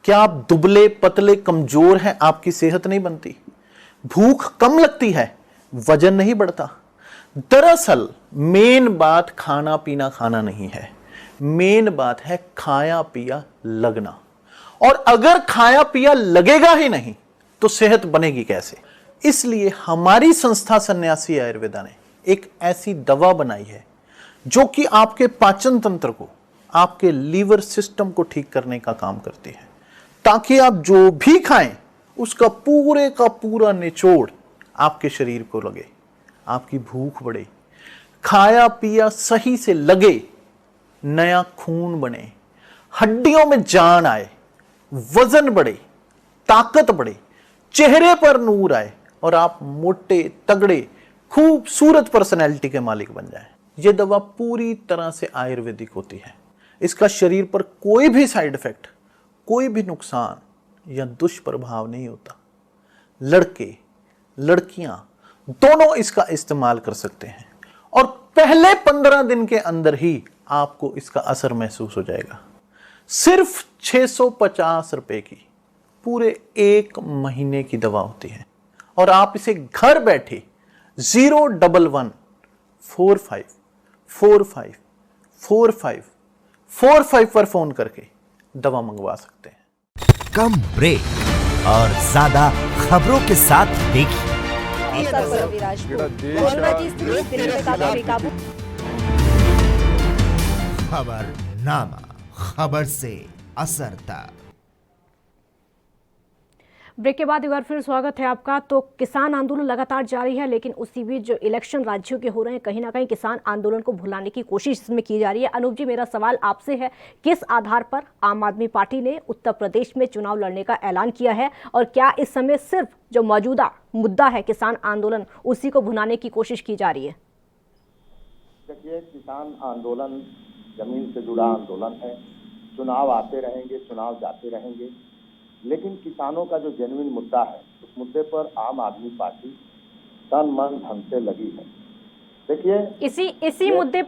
क्या आप दुबले पतले कमजोर हैं? आपकी सेहत नहीं बनती, भूख कम लगती है, वजन नहीं बढ़ता? दरअसल मेन बात खाना पीना खाना नहीं है, मेन बात है खाया पिया लगना। और अगर खाया पिया लगेगा ही नहीं तो सेहत बनेगी कैसे? इसलिए हमारी संस्था सन्यासी आयुर्वेदा ने एक ऐसी दवा बनाई है जो कि आपके पाचन तंत्र को, आपके लीवर सिस्टम को ठीक करने का काम करती है, ताकि आप जो भी खाएं उसका पूरे का पूरा निचोड़ आपके शरीर को लगे, आपकी भूख बढ़े, खाया पिया सही से लगे, नया खून बने, हड्डियों में जान आए, वजन बढ़े, ताकत बढ़े, चेहरे पर नूर आए और आप मोटे तगड़े खूबसूरत पर्सनैलिटी के मालिक बन जाएं। यह दवा पूरी तरह से आयुर्वेदिक होती है। इसका शरीर पर कोई भी साइड इफेक्ट, कोई भी नुकसान या दुष्प्रभाव नहीं होता। लड़के लड़कियां दोनों इसका इस्तेमाल कर सकते हैं और पहले 15 दिन के अंदर ही आपको इसका असर महसूस हो जाएगा। सिर्फ 650 रुपए की पूरे 1 महीने की दवा होती है और आप इसे घर बैठे 01145454545 पर फोन करके दवा मंगवा सकते हैं। कम ब्रेक और ज्यादा खबरों के साथ देखिए पल्लवी राजपूत। कोरोना की स्थिति दिल्ली में काफी बेकाबू। खबरनामा, खबर से असर तक। ब्रेक के बाद एक बार फिर स्वागत है आपका। तो किसान आंदोलन लगातार जारी है, लेकिन उसी बीच जो इलेक्शन राज्यों के हो रहे हैं, कहीं ना कहीं किसान आंदोलन को भुलाने की कोशिश इसमें की जा रही है। अनूप जी, मेरा सवाल आपसे है, किस आधार पर आम आदमी पार्टी ने उत्तर प्रदेश में चुनाव लड़ने का ऐलान किया है, और क्या इस समय सिर्फ जो मौजूदा मुद्दा है किसान आंदोलन, उसी को भुनाने की कोशिश की जा रही है? देखिए, किसान आंदोलन जमीन से जुड़ा आंदोलन है। चुनाव आते रहेंगे, चुनाव जाते रहेंगे, लेकिन किसानों का जो जेन्युइन मुद्दा है, उस मुद्दे पर आम आदमी पार्टी तन मन धन से लगी है। देखिए, इसी मुद्दे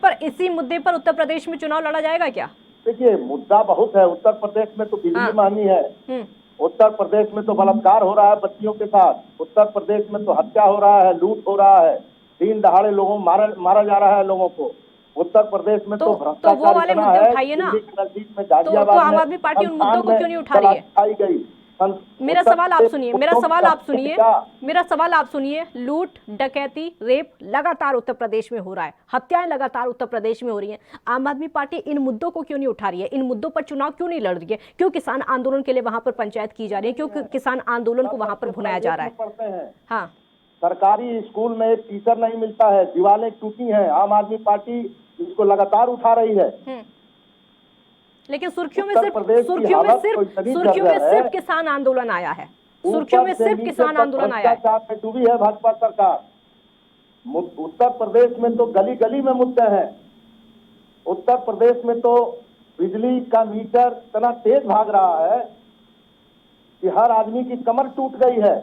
पर उत्तर प्रदेश में चुनाव लड़ा जाएगा क्या? देखिए, मुद्दा बहुत है। उत्तर प्रदेश में तो बिजली महंगी है, उत्तर प्रदेश में तो बलात्कार हो रहा है बच्चियों के साथ, उत्तर प्रदेश में तो हत्या हो रहा है, लूट हो रहा है, दिन दहाड़े लोगों मारा जा रहा है लोगों को। उत्तर प्रदेश में तो भ्रष्टाचार वो वाले मुद्दे उठाइए ना। नजदीक में गाजियाबाद तो आम आदमी पार्टी उन मुद्दों को क्यों नहीं उठा रही है? गई मेरा सवाल आप सुनिए, मेरा सवाल आप सुनिए। लूट, डकैती, रेप लगातार उत्तर प्रदेश में हो रहा है, हत्याएं लगातार उत्तर प्रदेश में हो रही हैं। आम आदमी पार्टी इन मुद्दों को क्यों नहीं उठा रही है? इन मुद्दों पर चुनाव क्यों नहीं लड़ रही है? क्यों किसान आंदोलन के लिए वहां पर पंचायत की जा रही है? क्यों किसान आंदोलन को वहां पर भुनाया जा रहा है? हाँ, सरकारी स्कूल में टीचर नहीं मिलता है, दीवारें टूटी हैं, आम आदमी पार्टी इसको लगातार उठा रही है। लेकिन सुर्खियों में सिर्फ किसान आंदोलन आया है, सुर्खियों में सिर्फ किसान आंदोलन आया है। डूबी है भाजपा सरकार। उत्तर प्रदेश में तो गली गली में मुद्दे हैं। उत्तर प्रदेश में तो बिजली का मीटर इतना तेज भाग रहा है कि हर आदमी की कमर टूट गई है।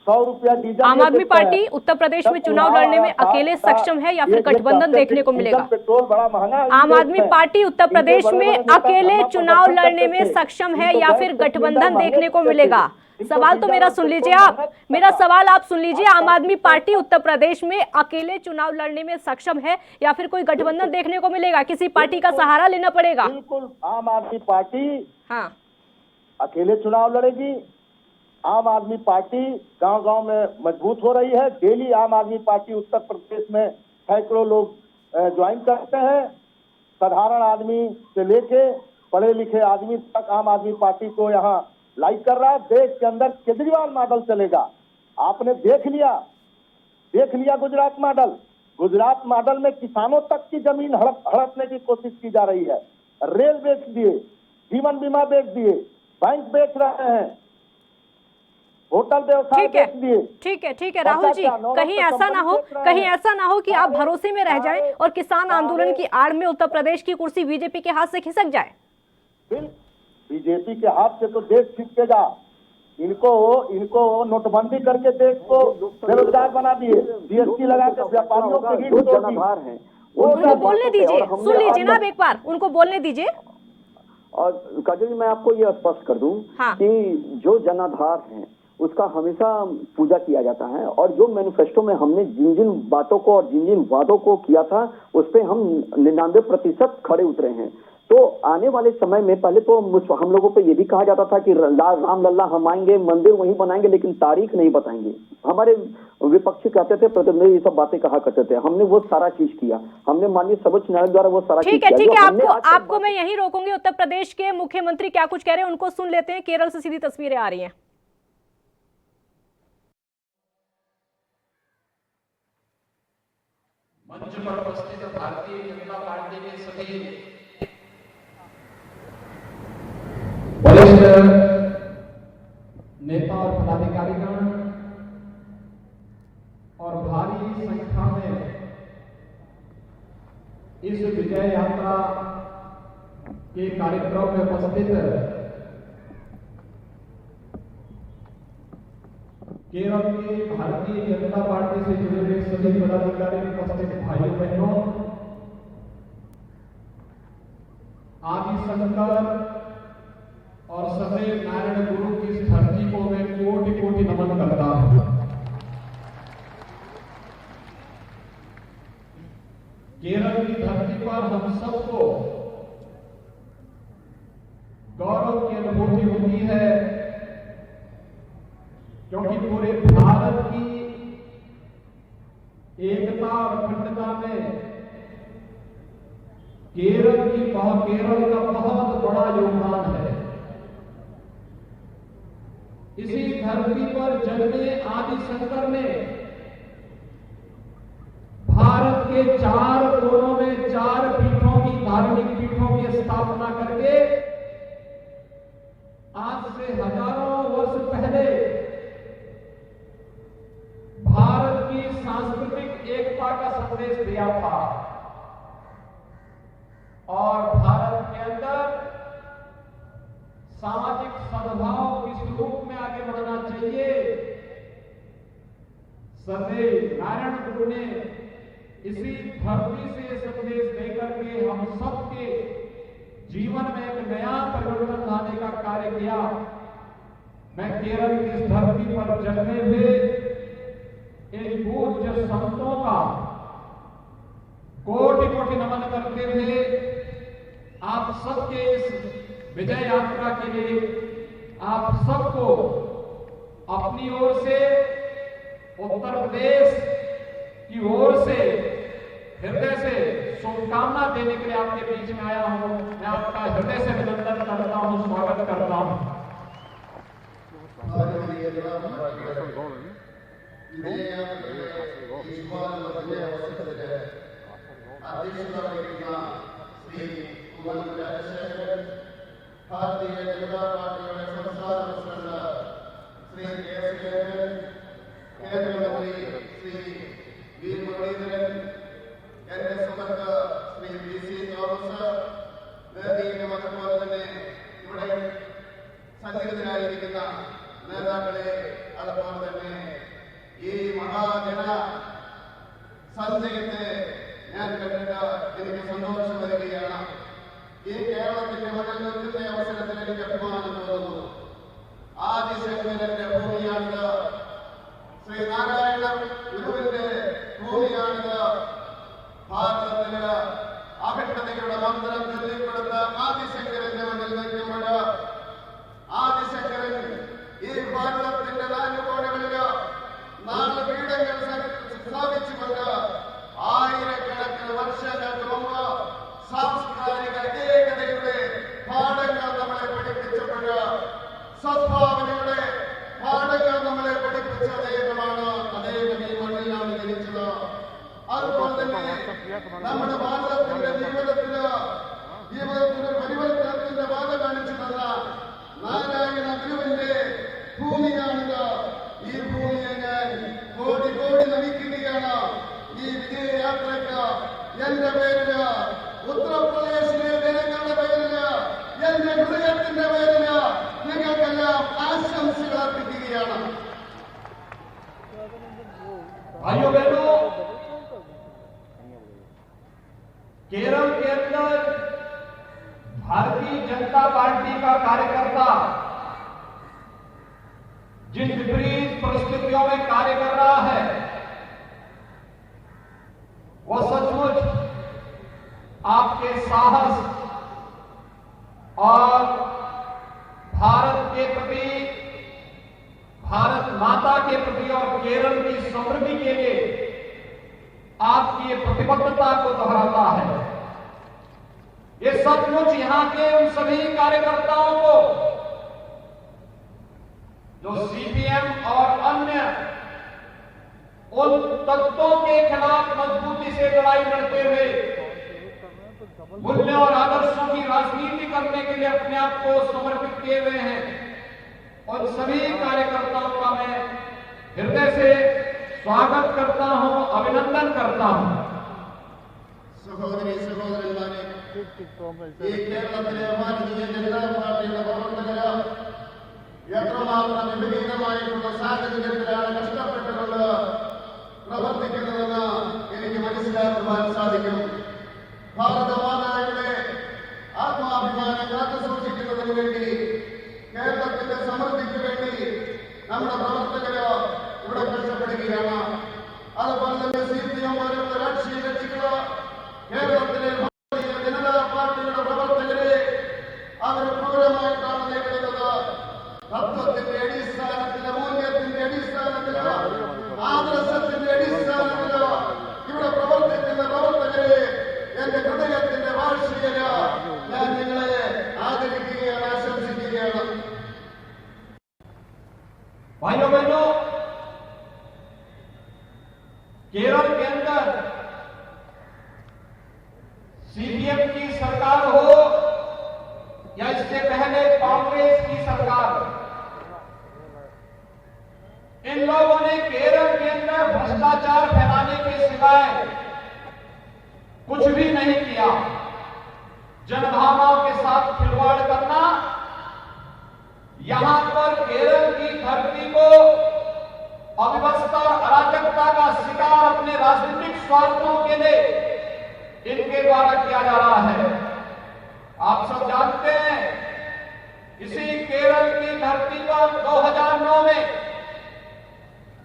100 रुपया डीजल। आम आदमी पार्टी उत्तर प्रदेश में चुनाव लड़ने में अकेले सक्षम है या फिर गठबंधन देखने को मिलेगा? पेट्रोल बड़ा महंगा है। आम आदमी पार्टी उत्तर प्रदेश में अकेले चुनाव लड़ने में सक्षम है या फिर गठबंधन देखने को मिलेगा? सवाल तो मेरा सुन लीजिए आप, मेरा सवाल आप सुन लीजिए। आम आदमी पार्टी उत्तर प्रदेश में अकेले चुनाव लड़ने में सक्षम है या फिर कोई गठबंधन देखने को मिलेगा? किसी पार्टी का सहारा लेना पड़ेगा? बिल्कुल, आम आदमी पार्टी हाँ अकेले चुनाव लड़ेगी। आम आदमी पार्टी गांव-गांव में मजबूत हो रही है। डेली आम आदमी पार्टी उत्तर प्रदेश में सैकड़ों लोग ज्वाइन करते हैं। साधारण आदमी से लेके पढ़े लिखे आदमी तक आम आदमी पार्टी को यहाँ लाइक कर रहा है। देश के अंदर केजरीवाल मॉडल चलेगा। आपने देख लिया गुजरात मॉडल। गुजरात मॉडल में किसानों तक की जमीन हड़पने की कोशिश की जा रही है। रेल बेच दिए, जीवन बीमा बेच दिए, बैंक बेच रहे हैं, होटल व्यवसाय बेच दिए। ठीक है राहुल जी, कहीं ऐसा ना हो कि आप भरोसे में रह जाएं और किसान आंदोलन की आड़ में उत्तर प्रदेश की कुर्सी बीजेपी के हाथ से खिसक जाए। बीजेपी के हाथ से तो देश खिसकेगा। इनको नोटबंदी करके देश को बेरोजगार बना दिए, जीएसटी लगा के व्यापारियों के ऋण तोड़ दिए। उनको बोलने दीजिए, सुन लीजिए ना एक बार, उनको बोलने दीजिए। और काजल जी, मैं आपको ये स्पष्ट कर दूं कि जो जनाधार है उसका हमेशा पूजा किया जाता है, और जो मैनिफेस्टो में हमने जिन जिन बातों को और जिन जिन वादों को किया था उस पे हम 99% खड़े उतरे हैं। तो आने वाले समय में पहले तो हम लोगों पे ये भी कहा जाता था कि राम लल्ला हम आएंगे, मंदिर वहीं बनाएंगे, लेकिन तारीख नहीं बताएंगे। हमारे विपक्षी कहते थे, प्रतिनिधि ये सब बातें कहा करते थे। हमने वो सारा चीज किया, हमने माननीय सर्वोच्च न्यायालय द्वारा वो सारा ठीक है, आपको मैं यही रोकूंगी। उत्तर प्रदेश के मुख्यमंत्री क्या कुछ कह रहे हैं उनको सुन लेते हैं। केरल से सीधी तस्वीरें आ रही हैं। मंच पर उपस्थित भारतीय जनता पार्टी के सभी वरिष्ठ नेता और पदाधिकारीगण और भारी संख्या में इस विजय यात्रा के कार्यक्रम में उपस्थित केरल के भारतीय जनता पार्टी से जुड़े हुए सभी पदाधिकारी, उपस्थित भाइयों बहनों, आदि शंकर और सदैव नारायण गुरु की इस धरती को मैं कोटि कोटि नमन करता हूं। केरल की धरती पर हम सबको गौरव की अनुभूति होती है, क्योंकि पूरे भारत की एकता और अखंडता में केरल का बहुत बड़ा योगदान है। इसी धरती पर जन्मे आदि शंकर ने भारत के 4 कोनों में 4 पीठों की, धार्मिक पीठों की स्थापना करके आज से हजारों वर्ष पहले भारत की सांस्कृतिक एकता का संदेश दिया था। और भारत के अंदर सामाजिक सद्भाव किस रूप में आगे बढ़ना चाहिए, सदैव नारायण गुरु ने इसी धरती से संदेश देकर के हम सबके जीवन में एक नया परिवर्तन लाने का कार्य किया। मैं केरल की इस धरती पर जन्मे हुए इन पूज्य संतों का कोटि कोटि नमन करते हुए आप सबके इस विजय यात्रा के लिए आप सबको अपनी ओर से, उत्तर प्रदेश की ओर से हृदय से शुभकामना देने के लिए आपके बीच में आया हूं। मैं आपका हृदय से अभिनंदन करता हूं, स्वागत करता हूं। भारतीय जनता पार्टी संस्थान मुखंड श्री केंद्रीय मंत्री श्री वी मुरलीधरन, केंद्र सुमर्थ श्री बीसी തോമസ്, വേദിയിലും അതുപോലെ തന്നെ ഇവിടെ സന്നിഹിതരായിരിക്കുന്ന നേതാക്കളെ, അതുപോലെ തന്നെ ഈ മഹാജന സഞ്ചയത്തെ ഞാൻ കണ്ടിട്ട് എനിക്ക് സന്തോഷം വരികയാണ്. ഈ കേരളത്തിന്റെ മണ്ണിൽ നിൽക്കുന്ന അവസരത്തിൽ എനിക്ക് അഭിമാനം തോന്നുന്നു. ആദിശങ്കരന്റെ ഭൂമിയാണിത്, ശ്രീനാരായണ ഗുരുവിന്റെ ഭൂമിയാണിത്. ഭാരതത്തിന് അഖണ്ഡതയുടെ മന്ത്രം ചൊല്ലിക്കൊടുത്ത ആദിശങ്കരന്റെ മണ്ണിൽ നിൽക്കുമ്പോൾ ആദിശങ്കരൻ ഈ ഭാരതത്തിന്റെ 4 കോണുകളില് 4 പീഠങ്ങൾ സ്ഥാപിച്ചുകൊണ്ട് ആയിരക്കണക്കിന് വർഷങ്ങൾക്ക് മുമ്പ് സാംസ്കാരിക ഏകതയുടെ പാഠങ്ങൾ നമ്മളെ പഠിപ്പിച്ചപ്പോൾ, സദ്ഭാവനയുടെ പാഠങ്ങൾ നമ്മളെ പഠിപ്പിച്ച അദ്ദേഹമാണ്. അദ്ദേഹം ഈ മണ്ണിലാണ് ജനിച്ചത്. അതുപോലെ തന്നെ നമ്മുടെ ഭാരതത്തിന്റെ ജീവിതത്തിന് പരിവർത്തനത്തിന്റെ പാത കാണിച്ചു തന്ന നാരായണ ഗുരുവിന്റെ ഭൂമിയാണിത്. ഈ ഭൂമിയെ ഞാൻ കോടി കോടി നമിക്കുകയാണ്. ഈ വിജയയാത്രയ്ക്ക് എന്റെ പേരില്, ഉത്തർപ്രദേശിലെ ജനങ്ങളുടെ പേരില്, എന്റെ ഹൃദയത്തിന്റെ പേരില് നിങ്ങൾക്കെല്ലാം ആശംസകൾ അർപ്പിക്കുകയാണ്. भाइयों बहनों, केरल के अंदर भारतीय जनता पार्टी का कार्यकर्ता जिन विपरीत परिस्थितियों में कार्य कर रहा है, वह सचमुच आपके साहस और भारत के प्रति, भारत माता के प्रति और केरल की समृद्धि के लिए आपकी प्रतिबद्धता को दोहराता है। ये सचमुच यहां के उन सभी कार्यकर्ताओं को जो सीपीएम और अन्य उन तत्वों के खिलाफ मजबूती से लड़ाई लड़ते हुए मूल्य और आदर्शों की राजनीति करने के लिए अपने आप को समर्पित किए हुए हैं, उन सभी कार्यकर्ताओं का मैं हृदय से स्वागत करता हूं, अभिनंदन करता हूं। സഹോദരി സഹോദരന്മാരെ, ഈ കേരളത്തിലെ ഭാരതീയ ജനതാ പാർട്ടിയുടെ പ്രവർത്തകര് എത്രമാത്രം വിപരീതമായിട്ടുള്ള സാഹചര്യത്തിലാണ് കഷ്ടപ്പെട്ടുകൊണ്ട് പ്രവർത്തിക്കുന്നതെന്ന് എനിക്ക് മനസ്സിലാക്കുവാൻ സാധിക്കും. ഭാരതമാതായുടെ ആത്മാഭിമാനം കാത്തുസൂക്ഷിക്കുന്നതിന് വേണ്ടി, കേരളത്തിന്റെ സമൃദ്ധിക്ക് വേണ്ടി നമ്മുടെ പ്രവർത്തകര് ഇവിടെ കഷ്ടപ്പെടുകയാണ്. അതുപോലെ തന്നെ സിപിഎം പോലുള്ള രാഷ്ട്രീയ കക്ഷികള് കേരളത്തിലെ ഭാരതീയ ജനതാ പാർട്ടിയുടെ പ്രവർത്തകരെ അവർ ക്രൂരമായിട്ടാണ് നേരിടുന്നത്. തത്വത്തിന്റെ അടിസ്ഥാനത്തില്, മൂല്യത്തിന്റെ അടിസ്ഥാനത്തില്, ആദർശത്തിന്റെ അടിസ്ഥാനത്തില് ഇവിടെ പ്രവർത്തിക്കുന്ന പ്രവർത്തകരെ എന്റെ ഹൃദയത്തിന്റെ ഭാഷയില് ഞാൻ നിങ്ങളെ ആദരിക്കുകയാണ്, ആശംസിക്കുകയാണ്. भाइयों बहनों, केरल के अंदर सीपीएम की सरकार हो या इससे पहले कांग्रेस की सरकार, इन लोगों ने केरल के अंदर भ्रष्टाचार फैलाने के सिवाय कुछ भी नहीं किया। जनभावनाओं के साथ खिलवाड़ करना, यहां पर केरल की धरती को अव्यवस्था और अराजकता का शिकार अपने राजनीतिक स्वार्थों के लिए इनके द्वारा किया जा रहा है। आप सब जानते हैं, इसी केरल की धरती पर 2009 में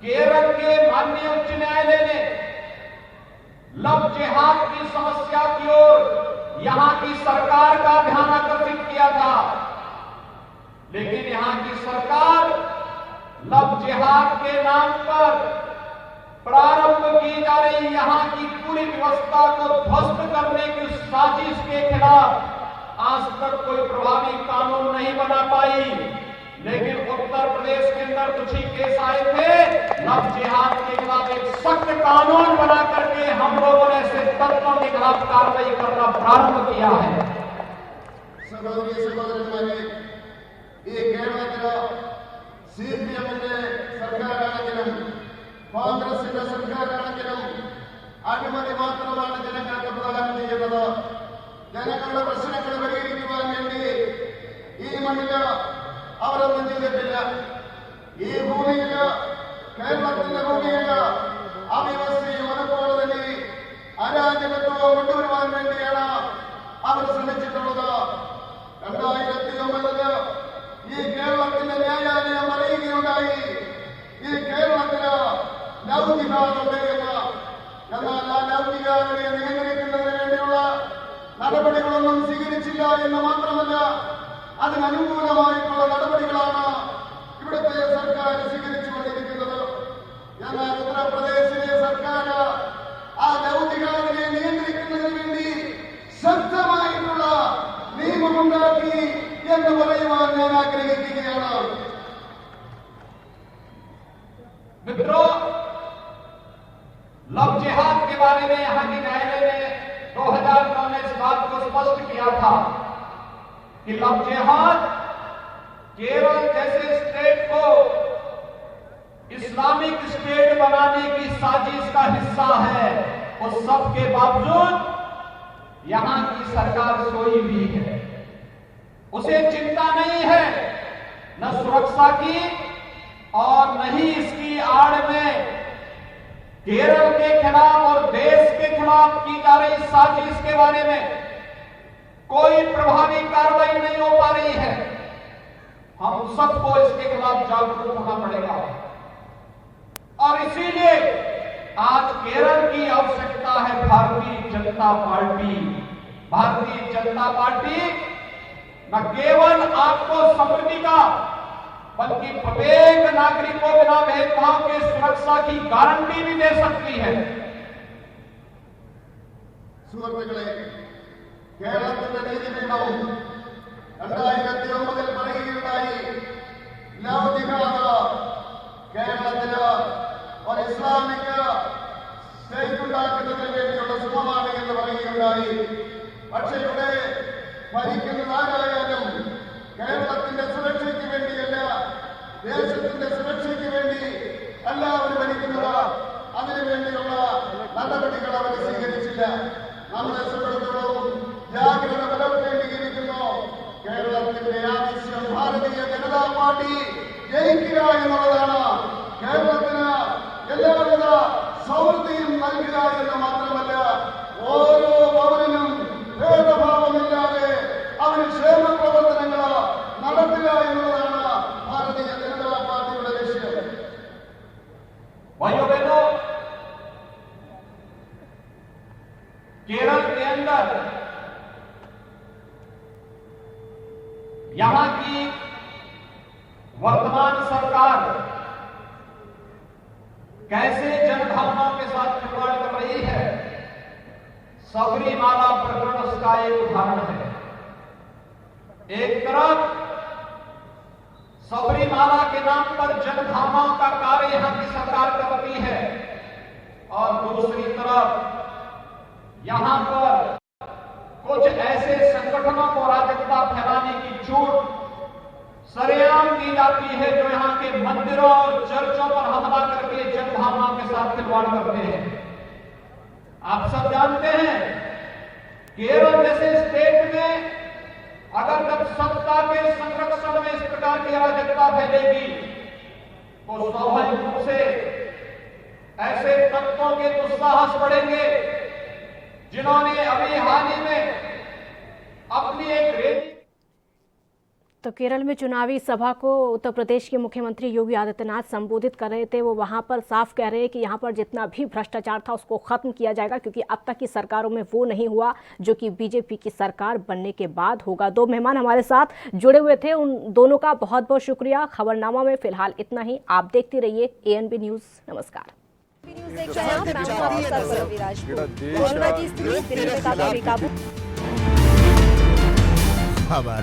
केरल के माननीय उच्च न्यायालय ने लव जिहाद की समस्या की ओर यहां की सरकार का ध्यान आकर्षित किया था। लेकिन यहाँ की सरकार लव जिहाद के नाम पर प्रारंभ की जा रही यहाँ की पूरी व्यवस्था को ध्वस्त करने की साजिश के खिलाफ आज तक कोई प्रभावी कानून नहीं बना पाई। लेकिन उत्तर प्रदेश के अंदर कुछ ही केस आए थे, लव जिहाद के खिलाफ एक सख्त कानून बना करके हम लोगों ने ऐसे तत्वों के खिलाफ कार्रवाई करना प्रारंभ किया है। सहोदरी सहोदरന്മാരെ, ഈ കേരളത്തിലെ സിപിഎമ്മിന്റെ സർക്കാരാണെങ്കിലും കോൺഗ്രസിന്റെ സർക്കാരാണെങ്കിലും അഴിമതി മാത്രമാണ് ജനങ്ങൾക്ക് പ്രദാനം ചെയ്യുന്നത്. ജനങ്ങളുടെ പ്രശ്നങ്ങൾ പരിഹരിക്കുവാൻ വേണ്ടി ഈ മണ്ണില് അവരൊന്നും ചെയ്തിട്ടില്ല. ഈ ഭൂമിയില്, കേരളത്തിന്റെ ഭൂമിയില് അവ്യവസ്ഥയും അതുപോലെ തന്നെ അരാജകത്വവും കൊണ്ടുവരുവാൻ വേണ്ടിയാണ് അവർ ശ്രമിച്ചിട്ടുള്ളത്. 2009 ഈ കേരളത്തിന്റെ ന്യായാലയം പറയുകയുണ്ടായി, ഈ കേരളത്തില് ലവ് ജിഹാദുണ്ട് എന്ന്. എന്നാൽ ആ ലവ് ജിഹാദിനെ നിയന്ത്രിക്കുന്നതിന് വേണ്ടിയുള്ള നടപടികളൊന്നും സ്വീകരിച്ചില്ല എന്ന് മാത്രമല്ല, അതിനനുകൂലമായിട്ടുള്ള നടപടികളാണ് ഇവിടുത്തെ സർക്കാർ സ്വീകരിച്ചുകൊണ്ടിരിക്കുന്നത്. എന്നാൽ ഉത്തർപ്രദേശിലെ സർക്കാർ ആ ലവ് ജിഹാദിനെ നിയന്ത്രിക്കുന്നതിന് വേണ്ടി ശക്തമായിട്ടുള്ള നിയമമുണ്ടാക്കി എന്ന് പറയുവാൻ ഞാൻ ആഗ്രഹിക്കുകയാണ്. मित्रों, लव जिहाद के बारे में यहाँ के न्यायालय ने 2009 में इस बात को स्पष्ट किया था कि लव जिहाद केरल जैसे स्टेट को इस्लामिक स्टेट बनाने की साजिश का हिस्सा है। उस सब के बावजूद यहां की सरकार सोई हुई है, उसे चिंता नहीं है न सुरक्षा की और न ही इसकी आड़ में केरल के खिलाफ और देश के खिलाफ की जा रही साजिश के बारे में कोई प्रभावी कार्रवाई नहीं हो पा रही है। हम सबको इसके खिलाफ जागरूक होना पड़ेगा और इसीलिए आज केरल की आवश्यकता है भारतीय जनता पार्टी। भारतीय जनता पार्टी न केवल आपको समृद्धि का बल्कि प्रत्येक नागरिक को बिना भेदभाव के सुरक्षा की गारंटी भी दे सकती है। സുഹൃത്തുക്കളെ, കേരളത്തിന്റെ നീതിപീഠവും 2009 പറയുകയുണ്ടായി, ലവ് ജിഹാദ് കേരളത്തില് ഒരു ഇസ്ലാമിക് സ്റ്റേറ്റ് ഉണ്ടാക്കുന്നതിന് വേണ്ടിയുള്ള ശ്രമമാണ് എന്ന് പറയുകയുണ്ടായി. പക്ഷേ ഇവിടെ ഭരിക്കുന്നത് ആരായാലും കേരളത്തിന്റെ സുരക്ഷയ്ക്ക് വേണ്ടിയല്ല, ദേശത്തിന്റെ സുരക്ഷയ്ക്ക് വേണ്ടി അല്ല അവർ ഭരിക്കുന്നത്. അതിനുവേണ്ടിയുള്ള നടപടികൾ അവർ സ്വീകരിച്ചില്ല. നമ്മളെ സംബന്ധിച്ചിടത്തോളം ജാഗ്രത പുലർത്തേണ്ടിയിരിക്കുന്നു. കേരളത്തിന്റെ ആവശ്യം ഭാരതീയ ജനതാ പാർട്ടി ജയിക്കുക എന്നുള്ളതാണ്. കേരളത്തിന് എല്ലാവിധ സമൃദ്ധിയും നൽകുക എന്ന് മാത്രമല്ല, ഓരോ പൗരനും ഭേദഭാവമില്ലാതെ അവന് ക്ഷേമ പ്രവർത്തനങ്ങൾ നടത്തുക എന്നുള്ളതാണ് ഭാരതീയ ജനതാ പാർട്ടിയുടെ ലക്ഷ്യം. भाइयों बहनों, केरल के अंदर यहां की वर्तमान सरकार कैसे जनभावनाओं के साथ खिलवाड़ कर रही है, सबरीमाला प्रकरण उसका एक उदाहरण है। एक तरफ सबरीमाला के नाम पर जनभावनाओं का कार्य यहां की सरकार करती है और दूसरी तरफ यहां पर कुछ ऐसे संगठनों को अराजकता फैलाने की छूट सरेआम की जाती है जो यहां के मंदिरों और चर्चों पर हमला करके जनभावनाओं के साथ खिलवाड़ करते हैं। आप सब जानते हैं, केरल जैसे स्टेट में अगर जब सत्ता के संरक्षण में इस प्रकार की अराजकता फैलेगी तो स्वाभाविक रूप से ऐसे तत्वों के दुस्साहस बढ़ेंगे जिन्होंने अभी हाल ही में अपनी एक रेली तो केरल में चुनावी सभा को उत्तर प्रदेश के मुख्यमंत्री योगी आदित्यनाथ संबोधित कर रहे थे। वो वहां पर साफ कह रहे हैं कि यहां पर जितना भी भ्रष्टाचार था उसको खत्म किया जाएगा, क्योंकि अब तक की सरकारों में वो नहीं हुआ जो कि बीजेपी की सरकार बनने के बाद होगा। दो मेहमान हमारे साथ जुड़े हुए थे, उन दोनों का बहुत बहुत शुक्रिया। खबरनामा में फिलहाल इतना ही। आप देखते रहिए ANB न्यूज। नमस्कार। न्यूज़ देख रहे हैं आप, मैं हूं आपके साथ पल्लवी राजपूत। कोरोना की स्थिति दिन में काफी बेकाबू। खबर